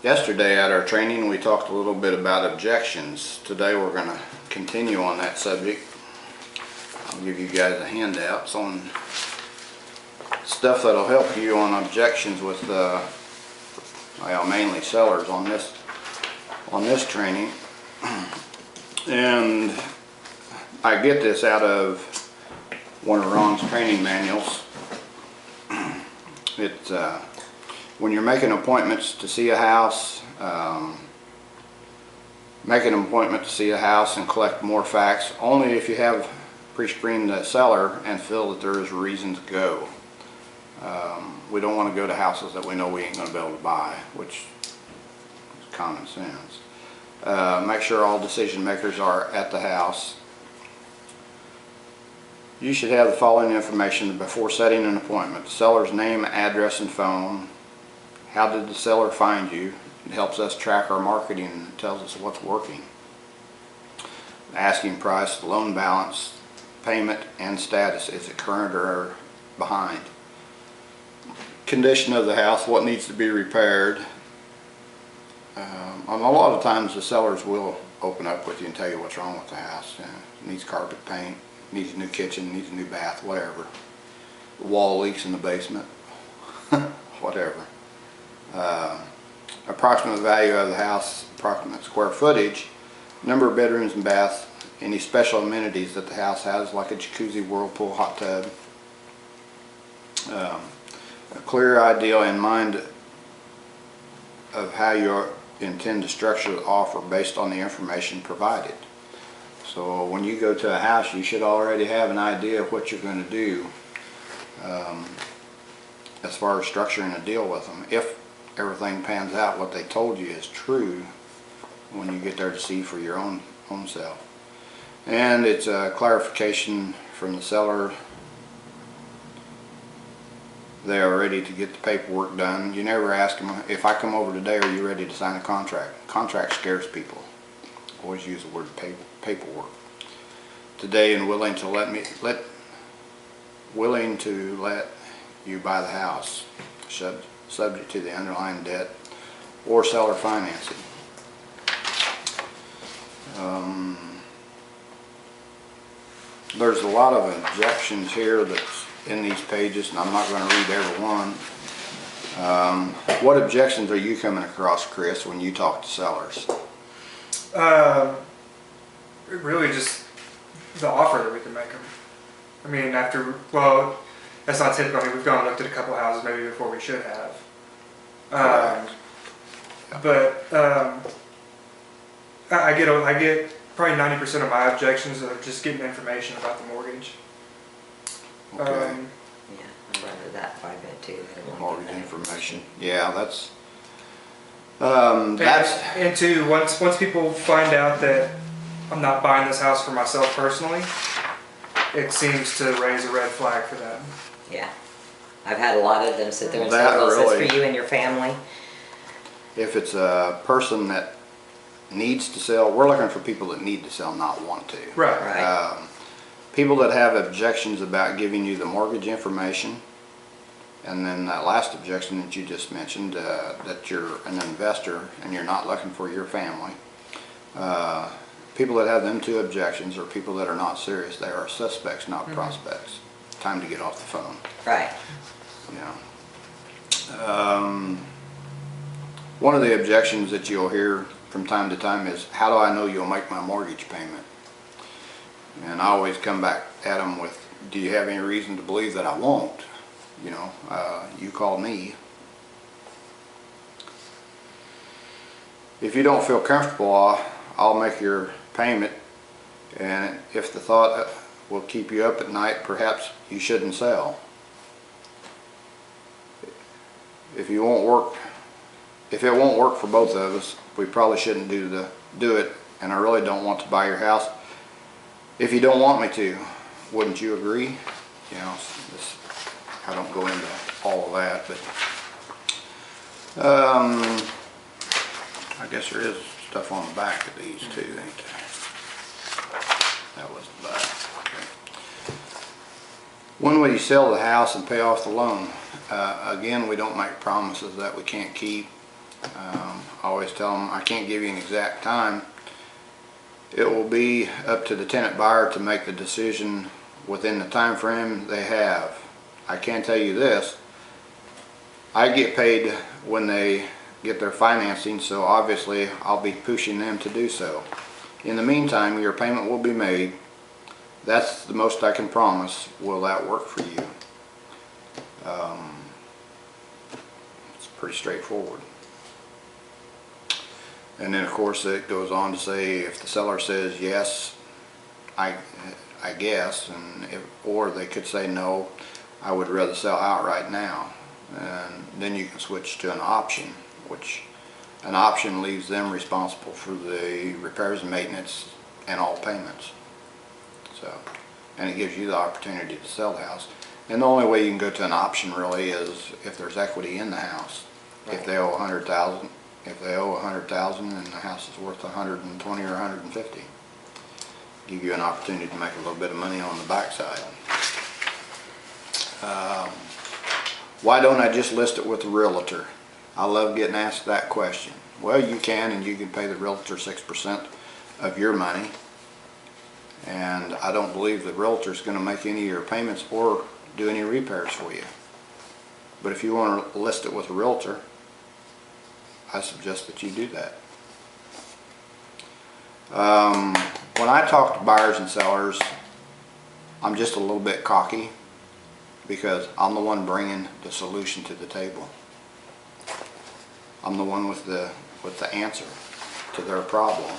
Yesterday at our training we talked a little bit about objections. Today we're going to continue on that subject. I'll give you guys a handout on stuff that'll help you on objections with mainly sellers on this training. And I get this out of one of Ron's training manuals. It's when you're making appointments to see a house, make an appointment to see a house and collect more facts only if you have pre-screened the seller and feel that there is a reason to go. We don't want to go to houses that we know we ain't going to be able to buy, which is common sense. Make sure all decision makers are at the house. You should have the following information before setting an appointment: the seller's name, address, and phone. How did the seller find you? It helps us track our marketing and tells us what's working. The asking price, the loan balance, payment, and status. Is it current or behind? Condition of the house, what needs to be repaired. A lot of times the sellers will open up with you and tell you what's wrong with the house. It needs carpet paint, needs a new kitchen, needs a new bath, whatever. The wall leaks in the basement, whatever. Approximate value of the house, approximate square footage, number of bedrooms and baths, any special amenities that the house has, like a jacuzzi, whirlpool, hot tub. A clear idea in mind of how you intend to structure the offer based on the information provided. So when you go to a house, you should already have an idea of what you're going to do as far as structuring a deal with them. If everything pans out, what they told you is true when you get there to see for your own self. And it's a clarification from the seller. They are ready to get the paperwork done. You never ask them, if I come over today, are you ready to sign a contract? Contract scares people. Always use the word paperwork. Today, and willing to let you buy the house, subject to the underlying debt or seller financing. There's a lot of objections here that's in these pages, and I'm not going to read every one. What objections are you coming across, Chris, when you talk to sellers? Really just the offer that we can make them. I mean, well, that's not typical. I mean, we've gone and looked at a couple houses maybe before we should have. But I get probably 90% of my objections are just getting information about the mortgage. Okay. Yeah, I remember that quite a bit too. Mortgage information. Yeah, that's and two, once people find out that I'm not buying this house for myself personally, it seems to raise a red flag for them. Yeah, I've had a lot of them sit there and say, well, is this for you and your family? If it's a person that needs to sell, we're looking for people that need to sell, not want to. Right. People that have objections about giving you the mortgage information, and then that last objection that you just mentioned, that you're an investor and you're not looking for your family. People that have them two objections are people that are not serious. They are suspects, not prospects. Time to get off the phone. Right. Yeah. One of the objections that you'll hear from time to time is, how do I know you'll make my mortgage payment? And I always come back at them with, do you have any reason to believe that I won't? You know, you call me. If you don't feel comfortable, I'll make your payment, and if the thought will keep you up at night, perhaps you shouldn't sell. If it won't work for both of us, we probably shouldn't do it, and I really don't want to buy your house. If you don't want me to, wouldn't you agree? You know, I don't go into all of that, but I guess there is stuff on the back of these too, ain't there? That was the back. Okay. When will you sell the house and pay off the loan? Again, we don't make promises that we can't keep. I always tell them I can't give you an exact time. It will be up to the tenant buyer to make the decision within the time frame they have. I can tell you this, I get paid when they get their financing, so obviously I'll be pushing them to do so. In the meantime, your payment will be made. That's the most I can promise. Will that work for you? It's pretty straightforward. And then of course it goes on to say if the seller says yes, I guess, or they could say no, I would rather sell outright now. And then you can switch to an option, which an option leaves them responsible for the repairs and maintenance and all payments. So, and it gives you the opportunity to sell the house. And the only way you can go to an option really is if there's equity in the house. Right. If they owe $100,000, if they owe $100,000 and the house is worth 120 or 150, give you an opportunity to make a little bit of money on the backside. Why don't I just list it with the realtor? I love getting asked that question. Well, you can, and you can pay the realtor 6% of your money. And I don't believe the realtor is going to make any of your payments or do any repairs for you. But if you want to list it with a realtor, I suggest that you do that. When I talk to buyers and sellers, I'm just a little bit cocky because I'm the one bringing the solution to the table. I'm the one with the answer to their problem.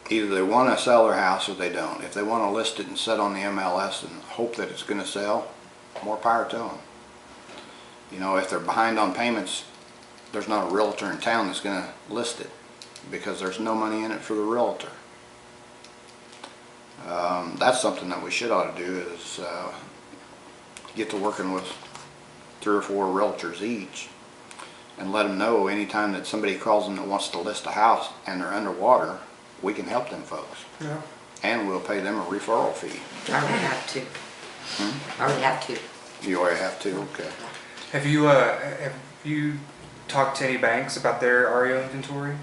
Either they want to sell their house or they don't. If they want to list it and sit on the MLS and hope that it's going to sell, more power to them. You know, if they're behind on payments, there's not a realtor in town that's going to list it because there's no money in it for the realtor. That's something that we should ought to do is get to working with 3 or 4 realtors each and let them know anytime that somebody calls them that wants to list a house and they're underwater, we can help them folks. Yeah. And we'll pay them a referral fee. I already have 2. I already have 2. You already have 2? Okay. Have you talked to any banks about their REO inventory?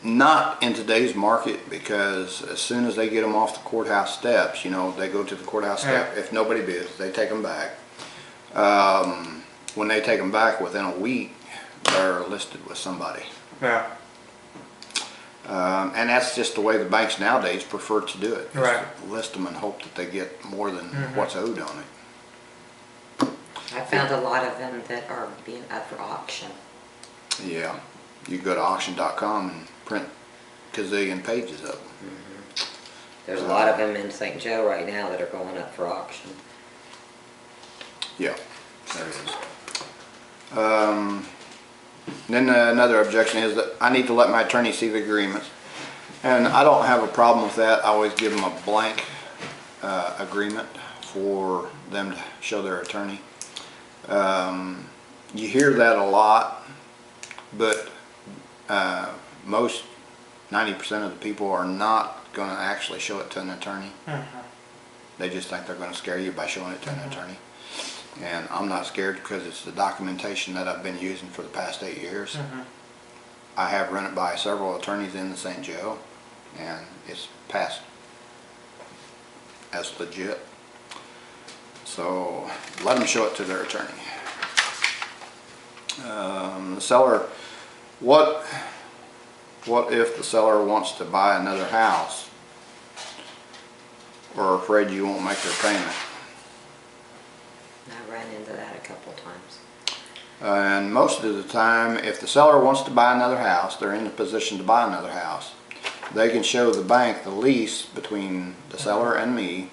Not in today's market, because as soon as they get them off the courthouse steps, you know, they go to the courthouse step. If nobody bids, they take them back. When they take them back within a week, they're listed with somebody. Yeah. And that's just the way the banks nowadays prefer to do it. Right. List them and hope that they get more than what's owed on it. I found a lot of them that are being up for auction. Yeah. You go to auction.com and print gazillion pages of them. There's a lot of them in St. Joe right now that are going up for auction. Yeah, there is. Then another objection is that I need to let my attorney see the agreements. And I don't have a problem with that. I always give them a blank agreement for them to show their attorney. You hear that a lot, but most 90% of the people are not going to actually show it to an attorney. They just think they're going to scare you by showing it to an attorney. And I'm not scared because it's the documentation that I've been using for the past 8 years. I have run it by several attorneys in the St. Joe, and it's passed as legit. So let them show it to their attorney. The seller, what if the seller wants to buy another house or afraid you won't make their payment? I ran into that a couple times. And most of the time, if the seller wants to buy another house, they're in the position to buy another house. They can show the bank the lease between the seller and me,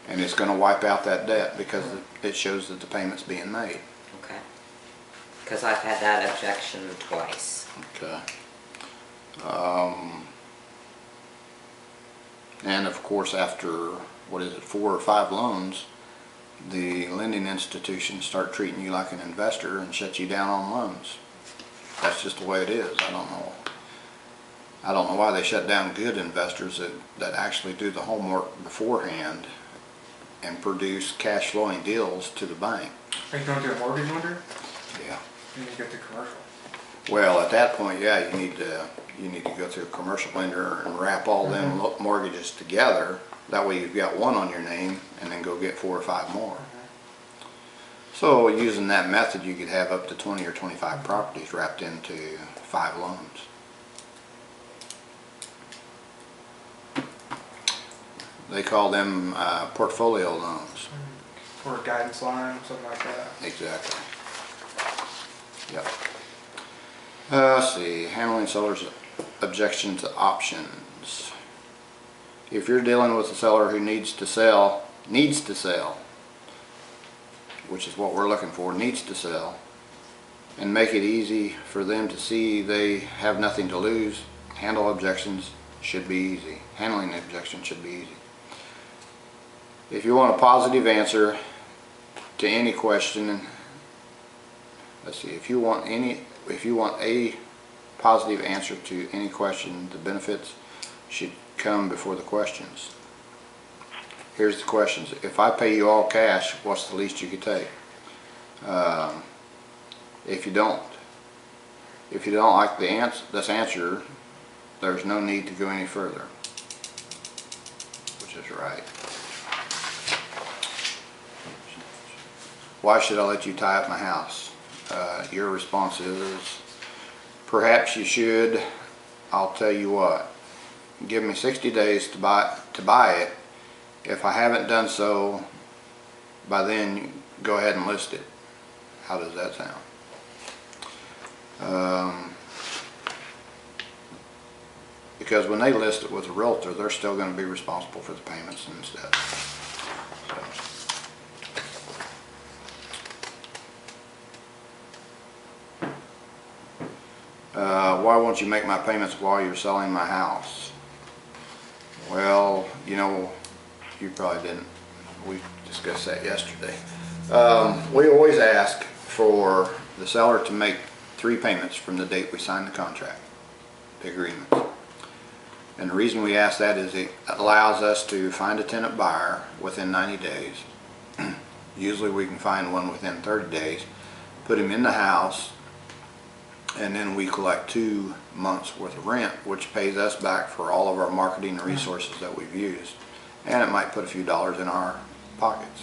and it's going to wipe out that debt because it shows that the payment's being made. Okay. Because I've had that objection twice. Okay. And of course, after, 4 or 5 loans, the lending institutions start treating you like an investor and shut you down on loans. That's just the way it is. I don't know why they shut down good investors that actually do the homework beforehand and produce cash flowing deals to the bank. Are you going to a mortgage lender? Yeah. You need to go through commercial. Well, at that point, yeah, you need to go through a commercial lender and wrap all them mortgages together. That way you've got one on your name, and then go get 4 or 5 more. So using that method, you could have up to 20 or 25 properties wrapped into 5 loans. They call them portfolio loans. Or a guidance line, something like that. Exactly. Yep. Let's see, handling seller's objection to options. If you're dealing with a seller who needs to sell, which is what we're looking for, needs to sell, and make it easy for them to see they have nothing to lose, handling objections should be easy. If you want a positive answer to any question, let's see, if you want a positive answer to any question, the benefits should come before the questions. Here's the questions. If I pay you all cash, what's the least you could take? If you don't like this answer, there's no need to go any further, which is right. Why should I let you tie up my house? Your response is, perhaps you should. I'll tell you what. Give me 60 days to buy it. If I haven't done so by then, go ahead and list it. How does that sound? Because when they list it with a realtor, they're still going to be responsible for the payments and stuff. Why won't you make my payments while you're selling my house? Well, you know, you probably didn't. We discussed that yesterday. We always ask for the seller to make 3 payments from the date we sign the contract, the agreement. And the reason we ask that is it allows us to find a tenant buyer within 90 days. Usually we can find one within 30 days, put him in the house, and then we collect 2 months worth of rent, which pays us back for all of our marketing and resources that we've used. And it might put a few dollars in our pockets.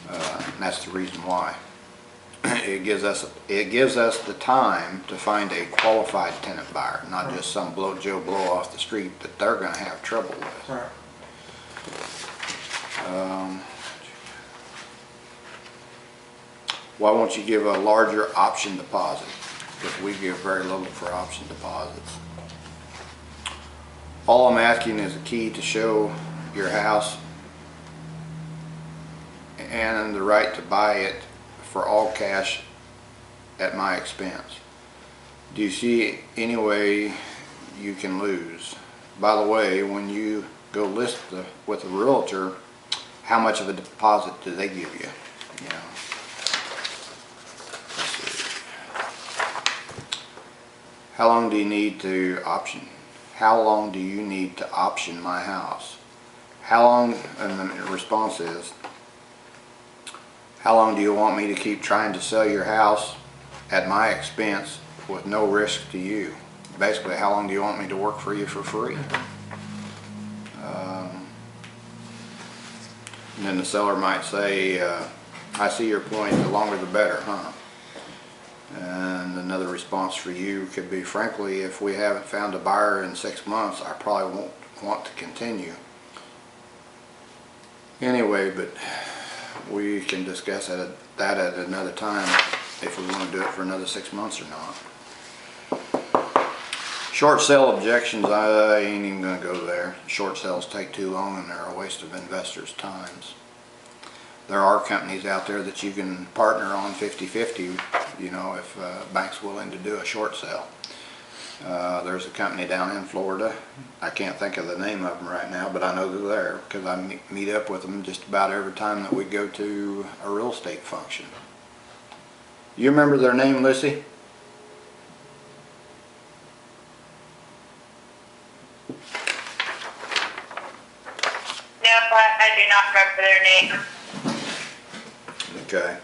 And that's the reason why. It gives us the time to find a qualified tenant buyer, not just some Joe Blow off the street that they're going to have trouble with. Right. Why won't you give a larger option deposit? Because we give very little for option deposits. All I'm asking is a key to show your house and the right to buy it for all cash at my expense. Do you see any way you can lose? By the way, when you go list with a realtor, how much of a deposit do they give you? You know. How long do you need to option? How long do you need to option my house? How long, and the response is, how long do you want me to keep trying to sell your house at my expense with no risk to you? Basically, how long do you want me to work for you for free? And then the seller might say, I see your point, the longer the better, huh? And another response for you could be, frankly, if we haven't found a buyer in 6 months, I probably won't want to continue. Anyway, but we can discuss that at another time if we want to do it for another 6 months or not. Short sale objections, I ain't even going to go there. Short sales take too long and they're a waste of investors' times. There are companies out there that you can partner on 50-50, you know, if a bank's willing to do a short sale. There's a company down in Florida. I can't think of the name of them right now, but I know they're there because I meet up with them just about every time that we go to a real estate function. You remember their name, Lissy? No, but I do not remember okay. Okay.